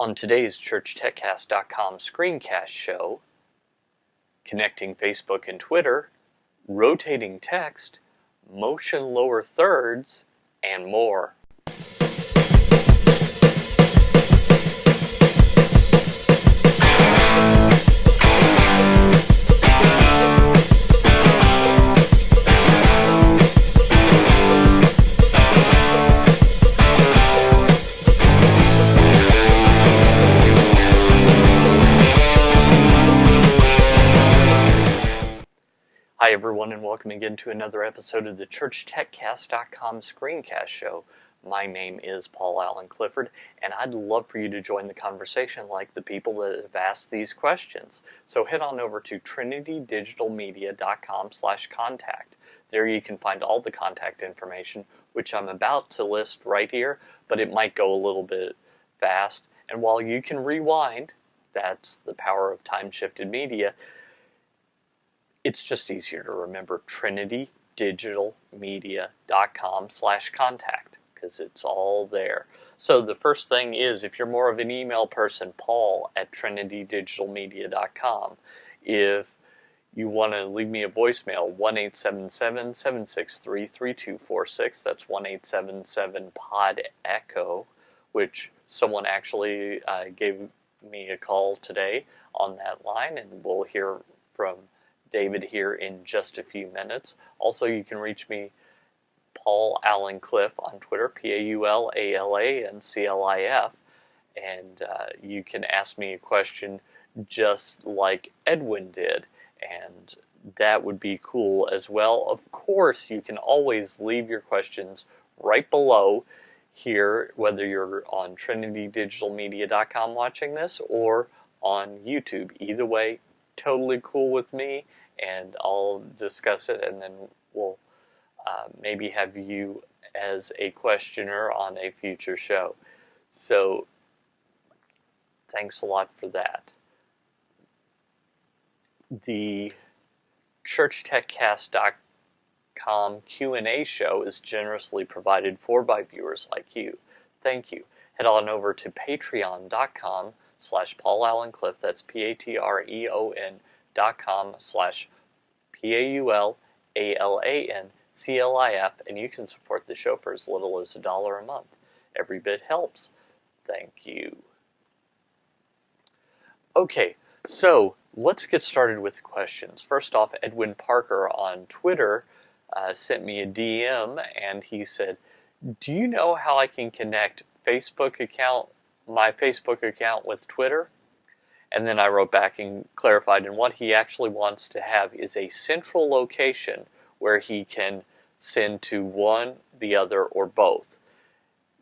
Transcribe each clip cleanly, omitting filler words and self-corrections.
On today's ChurchTechCast.com screencast show, connecting Facebook and Twitter, rotating text, motion lower thirds, and more. Hi everyone, and welcome again to another episode of the ChurchTechCast.com screencast show. My name is Paul Allen Clifford, and I'd love for you to join the conversation like the people that have asked these questions. So head on over to trinitydigitalmedia.com/contact. There you can find all the contact information, which I'm about to list right here, but it might go a little bit fast. And while you can rewind, that's the power of time-shifted media, it's just easier to remember trinitydigitalmedia.com/contact because it's all there. So the first thing is, if you're more of an email person, paul@trinitydigitalmedia.com. If you want to leave me a voicemail, 1-877-763-3246. That's 1-877-POD-ECHO, which someone actually gave me a call today on that line, and we'll hear from David here in just a few minutes. Also, you can reach me, Paul Allen Cliff, on Twitter, PAULALANCLIF, and you can ask me a question just like Edwin did, and that would be cool as well. Of course, you can always leave your questions right below here, whether you're on trinitydigitalmedia.com watching this or on YouTube. Either way, totally cool with me, and I'll discuss it, and then we'll maybe have you as a questioner on a future show. So, thanks a lot for that. The ChurchTechCast.com Q&A show is generously provided for by viewers like you. Thank you. Head on over to patreon.com/Paul Allen Cliff. That's patreon.com/PAULALANCLIF, and you can support the show for as little as $1 a month. Every bit helps. Thank you. Okay, so let's get started with the questions. First off, Edwin Parker on Twitter sent me a DM, and he said, "Do you know how I can connect my Facebook account with Twitter?" And then I wrote back and clarified, and what he actually wants to have is a central location where he can send to one, the other, or both.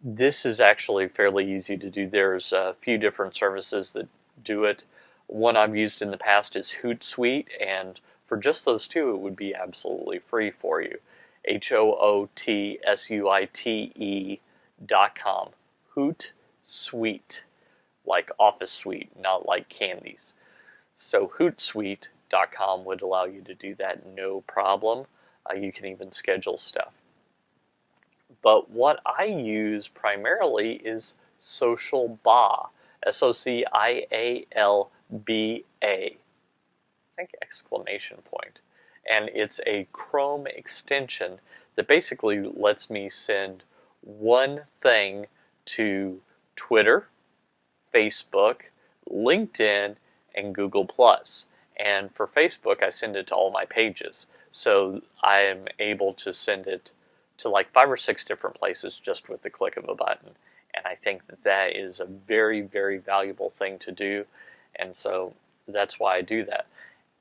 This is actually fairly easy to do. There's a few different services that do it. One I've used in the past is Hootsuite, and for just those two, it would be absolutely free for you. HOOTSUITE.com. Hootsuite. Like Office Suite, not like candies. So Hootsuite.com would allow you to do that, no problem. You can even schedule stuff. But what I use primarily is SocialBa, SOCIALBA. I think exclamation point. And it's a Chrome extension that basically lets me send one thing to Twitter, Facebook, LinkedIn, and Google+. And for Facebook, I send it to all my pages. So I am able to send it to like 5 or 6 different places just with the click of a button. And I think that is a very, very valuable thing to do. And so that's why I do that.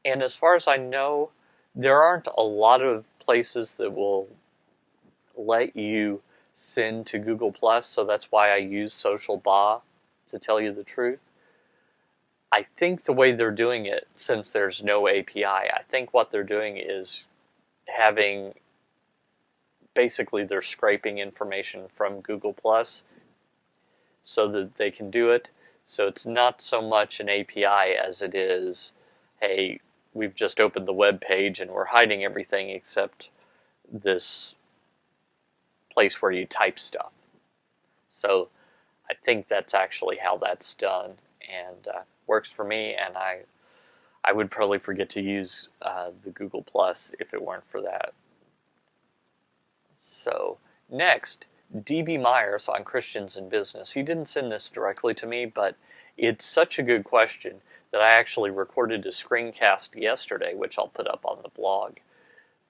And as far as I know, there aren't a lot of places that will let you send to Google+. So that's why I use SocialBa, to tell you the truth. I think the way they're doing it, since there's no API, I think what they're doing is basically they're scraping information from Google Plus so that they can do it. So it's not so much an API as it is, hey, we've just opened the web page and we're hiding everything except this place where you type stuff. So I think that's actually how that's done, and works for me, and I would probably forget to use the Google Plus if it weren't for that. So next, D.B. Myers on Christians in Business. He didn't send this directly to me, but it's such a good question that I actually recorded a screencast yesterday, which I'll put up on the blog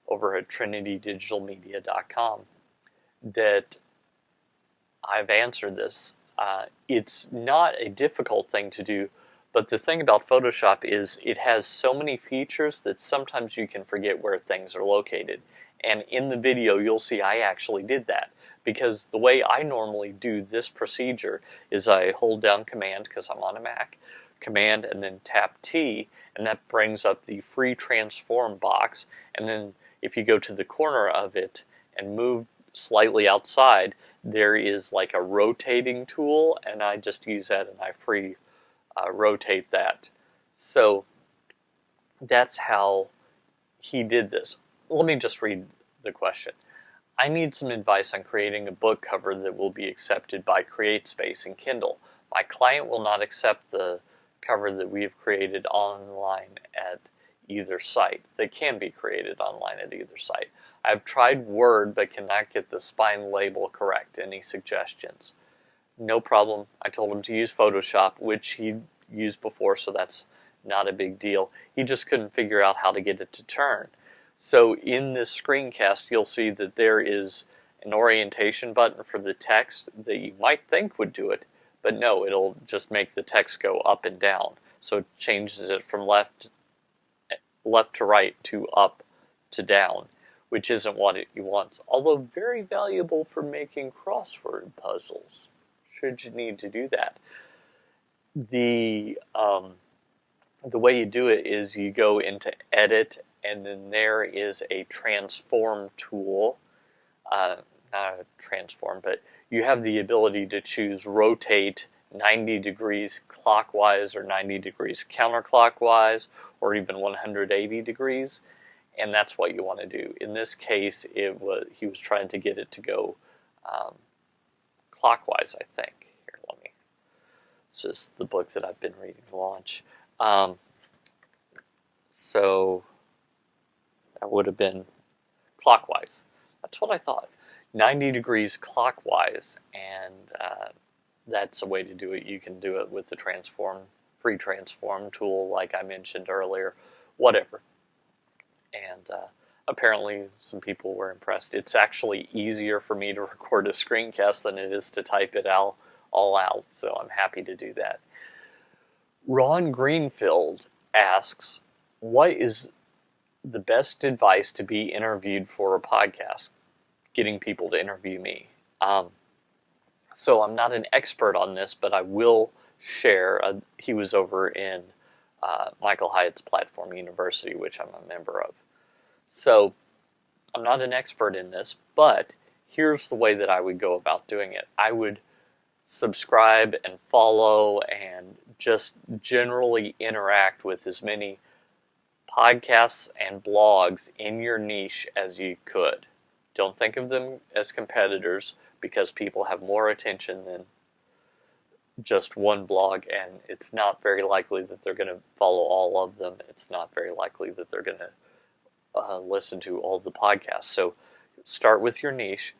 over at trinitydigitalmedia.com, that I've answered this. It's not a difficult thing to do, but the thing about Photoshop is it has so many features that sometimes you can forget where things are located. And in the video, you'll see I actually did that, because the way I normally do this procedure is I hold down Command, because I'm on a Mac, Command and then tap T, and that brings up the free transform box. And then if you go to the corner of it and move slightly outside, there is like a rotating tool, and I just use that and I free rotate that. So that's how he did this. Let me just read the question. I need some advice on creating a book cover that will be accepted by Createspace and Kindle. My client will not accept the cover that we have created online at either site. They can be created online at either site. I've tried Word but cannot get the spine label correct. Any suggestions? No problem. I told him to use Photoshop, which he used before, so that's not a big deal. He just couldn't figure out how to get it to turn. So in this screencast, you'll see that there is an orientation button for the text that you might think would do it, but no, it'll just make the text go up and down. So it changes it from left to right to up to down, which isn't what it wants, although very valuable for making crossword puzzles, should you need to do that. The way you do it is you go into Edit, and then there is a transform tool. Not a transform, but you have the ability to choose rotate 90 degrees clockwise or 90 degrees counterclockwise, or even 180 degrees, and that's what you want to do. In this case, he was trying to get it to go clockwise, I think. Here, this is the book that I've been reading, Launch. So that would have been clockwise. That's what I thought. 90 degrees clockwise, and that's a way to do it. You can do it with the free transform tool, like I mentioned earlier, whatever. And apparently some people were impressed. It's actually easier for me to record a screencast than it is to type it all out, so I'm happy to do that. Ron Greenfield asks, what is the best advice to be interviewed for a podcast? Getting people to interview me. So I'm not an expert on this, but I will share. He was over in Michael Hyatt's Platform University, which I'm a member of. So I'm not an expert in this, but here's the way that I would go about doing it. I would subscribe and follow and just generally interact with as many podcasts and blogs in your niche as you could. Don't think of them as competitors, because people have more attention than just one blog, and it's not very likely that they're going to follow all of them. It's not very likely that they're going to listen to all the podcasts. So start with your niche.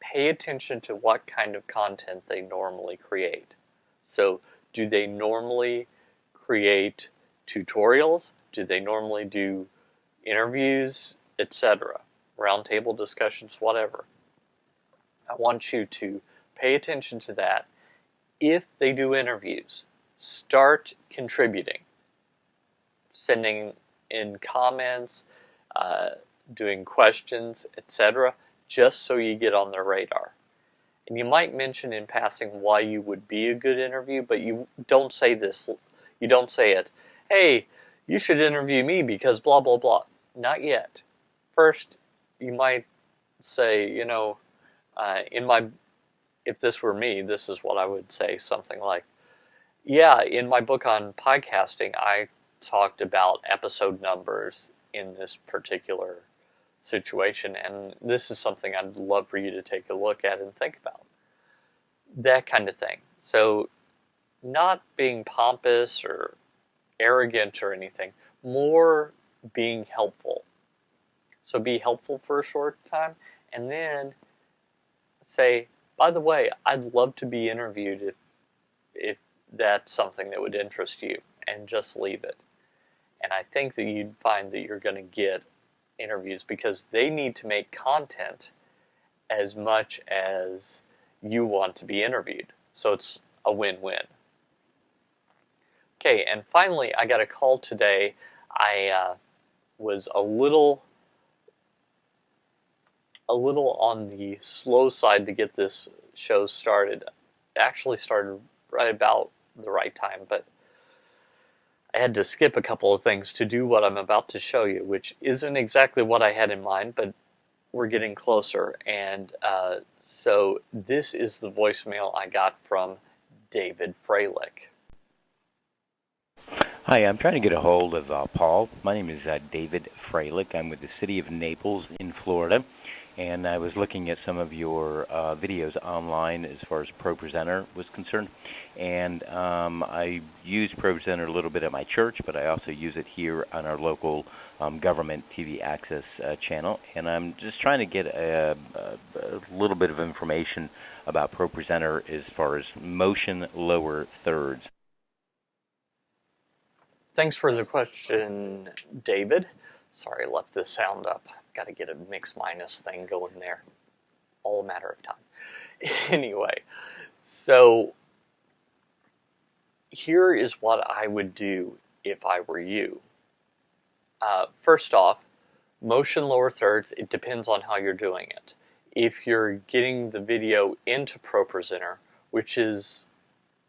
Pay attention to what kind of content they normally create. So do they normally create tutorials? Do they normally do interviews, etc.? Roundtable discussions, whatever. I want you to pay attention to that. If they do interviews, start contributing, sending in comments, doing questions, etc., just so you get on their radar. And you might mention in passing why you would be a good interview, but you don't say this. You don't say it, hey, you should interview me because blah, blah, blah. Not yet. First, you might say, if this were me, this is what I would say, something like, yeah, in my book on podcasting, I talked about episode numbers in this particular situation, and this is something I'd love for you to take a look at and think about. That kind of thing. So not being pompous or arrogant or anything, more being helpful. So be helpful for a short time, and then say, by the way, I'd love to be interviewed if that's something that would interest you, and just leave it. And I think that you'd find that you're going to get interviews because they need to make content as much as you want to be interviewed. So it's a win-win. Okay, and finally, I got a call today. I was a little on the slow side to get this show started. It actually started right about the right time, but I had to skip a couple of things to do what I'm about to show you, which isn't exactly what I had in mind, but we're getting closer. And so this is the voicemail I got from David Fralik. Hi, I'm trying to get a hold of Paul. My name is David Fralik. I'm with the city of Naples in Florida, and I was looking at some of your videos online as far as ProPresenter was concerned. And I use ProPresenter a little bit at my church, but I also use it here on our local government TV access channel. And I'm just trying to get a little bit of information about ProPresenter as far as motion lower thirds. Thanks for the question, David. Sorry, I left the sound up. Got to get a mix minus thing going there. All a matter of time. Anyway, so here is what I would do if I were you. First off, motion lower thirds, it depends on how you're doing it. If you're getting the video into ProPresenter, which is,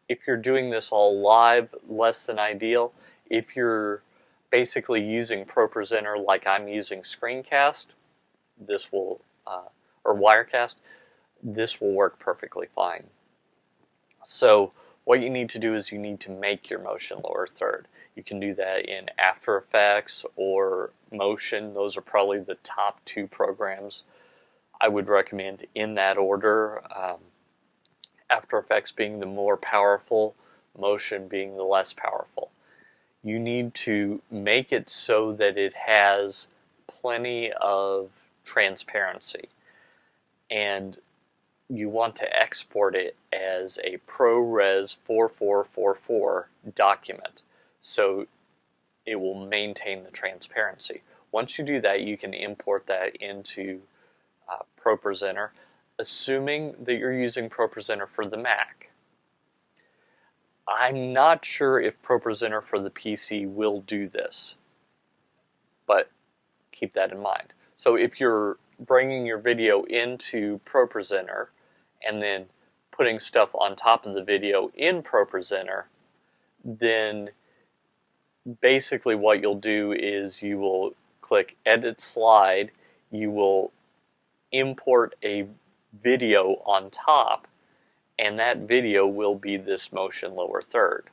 if you're doing this all live, less than ideal. If you're basically using ProPresenter like I'm using Screencast, this will, or Wirecast, this will work perfectly fine. So what you need to do is you need to make your motion lower third. You can do that in After Effects or Motion. Those are probably the top two programs I would recommend in that order. After Effects being the more powerful, Motion being the less powerful. You need to make it so that it has plenty of transparency. And you want to export it as a ProRes 4444 document. So it will maintain the transparency. Once you do that, you can import that into ProPresenter, assuming that you're using ProPresenter for the Mac. I'm not sure if ProPresenter for the PC will do this, but keep that in mind. So if you're bringing your video into ProPresenter and then putting stuff on top of the video in ProPresenter, then basically what you'll do is you will click Edit Slide, you will import a video on top, and that video will be this motion lower third.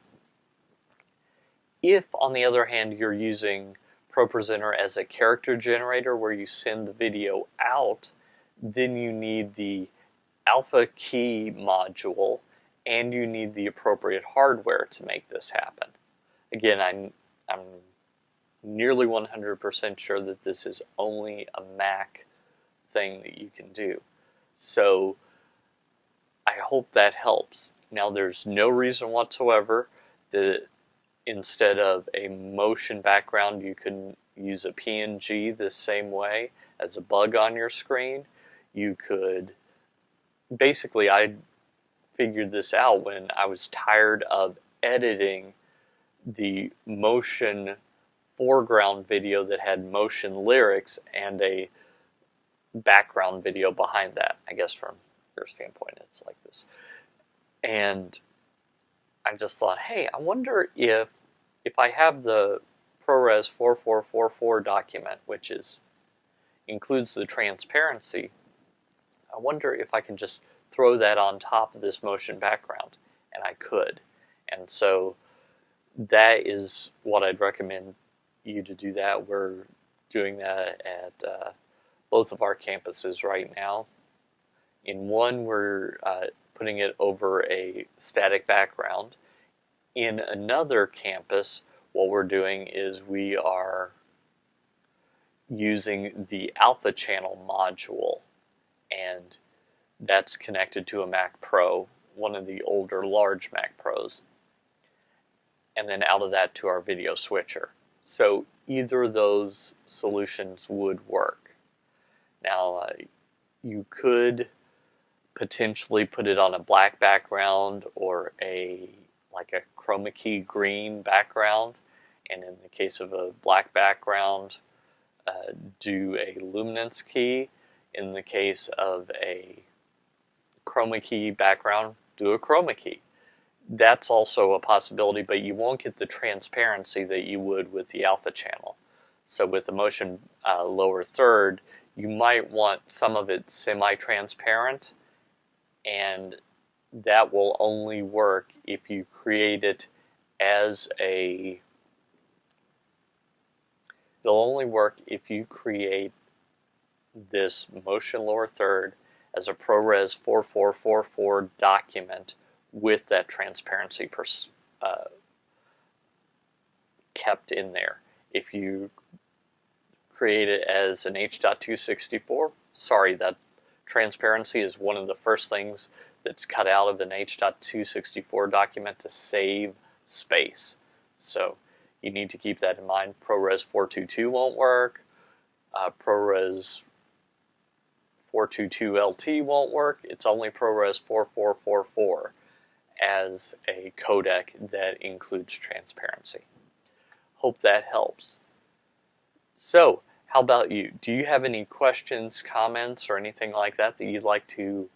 If, on the other hand, you're using ProPresenter as a character generator where you send the video out, then you need the alpha key module and you need the appropriate hardware to make this happen. Again, I'm nearly 100% sure that this is only a Mac thing that you can do. So I hope that helps. Now, there's no reason whatsoever that instead of a motion background, you can use a PNG the same way as a bug on your screen. You could, basically, I figured this out when I was tired of editing the motion foreground video that had motion lyrics and a background video behind that. I guess from your standpoint, it's like this. And I just thought, hey, I wonder if I have the ProRes 4444 document, which includes the transparency, I wonder if I can just throw that on top of this motion background. And I could. And so that is what I'd recommend you to do that. We're doing that at both of our campuses right now. In one, we're putting it over a static background. In another campus, what we're doing is we are using the Alpha Channel module, and that's connected to a Mac Pro, one of the older large Mac Pros, and then out of that to our video switcher. So either of those solutions would work. Now, you could potentially put it on a black background or like a chroma key green background, and in the case of a black background, do a luminance key. In the case of a chroma key background, do a chroma key. That's also a possibility, but you won't get the transparency that you would with the Alpha Channel. So with the motion lower third, you might want some of it semi-transparent, and that will only work if you create it as a... It'll only work if you create this motion lower third as a ProRes 4444 document with that transparency kept in there. If you create it as an H.264, sorry, that transparency is one of the first things that's cut out of an H.264 document to save space. So you need to keep that in mind. ProRes 422 won't work. ProRes 422 LT won't work. It's only ProRes 4444 as a codec that includes transparency. Hope that helps. So, how about you? Do you have any questions, comments, or anything like that you'd like to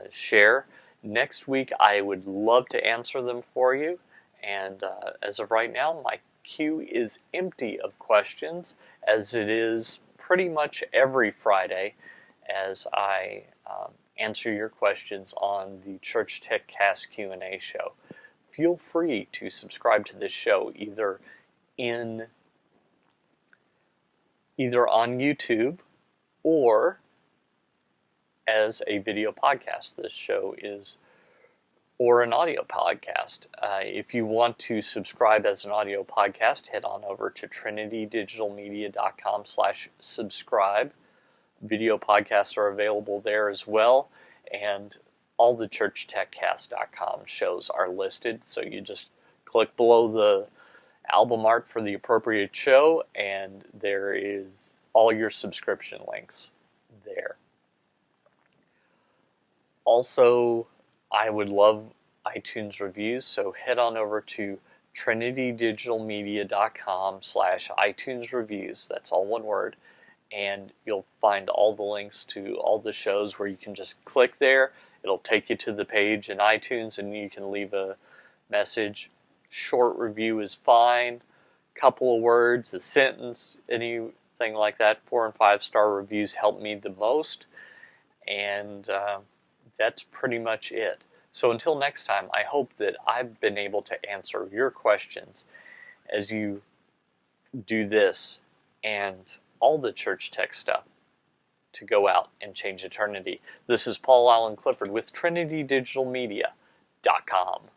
share? Next week, I would love to answer them for you. And as of right now, my queue is empty of questions, as it is pretty much every Friday, as I answer your questions on the ChurchTechCast Q&A show. Feel free to subscribe to this show either on YouTube or as a video podcast. This show is, or an audio podcast. If you want to subscribe as an audio podcast, head on over to trinitydigitalmedia.com/subscribe. Video podcasts are available there as well, and all the ChurchTechCast.com shows are listed, so you just click below the album art for the appropriate show, and there is all your subscription links there. Also, I would love iTunes reviews, so head on over to trinitydigitalmedia.com/iTunes reviews. That's all one word. And you'll find all the links to all the shows where you can just click there. It'll take you to the page in iTunes, and you can leave a message. Short review is fine. Couple of words, a sentence, anything like that. 4- and 5-star reviews help me the most. And that's pretty much it. So until next time, I hope that I've been able to answer your questions as you do this and all the church tech stuff to go out and change eternity. This is Paul Allen Clifford with TrinityDigitalMedia.com.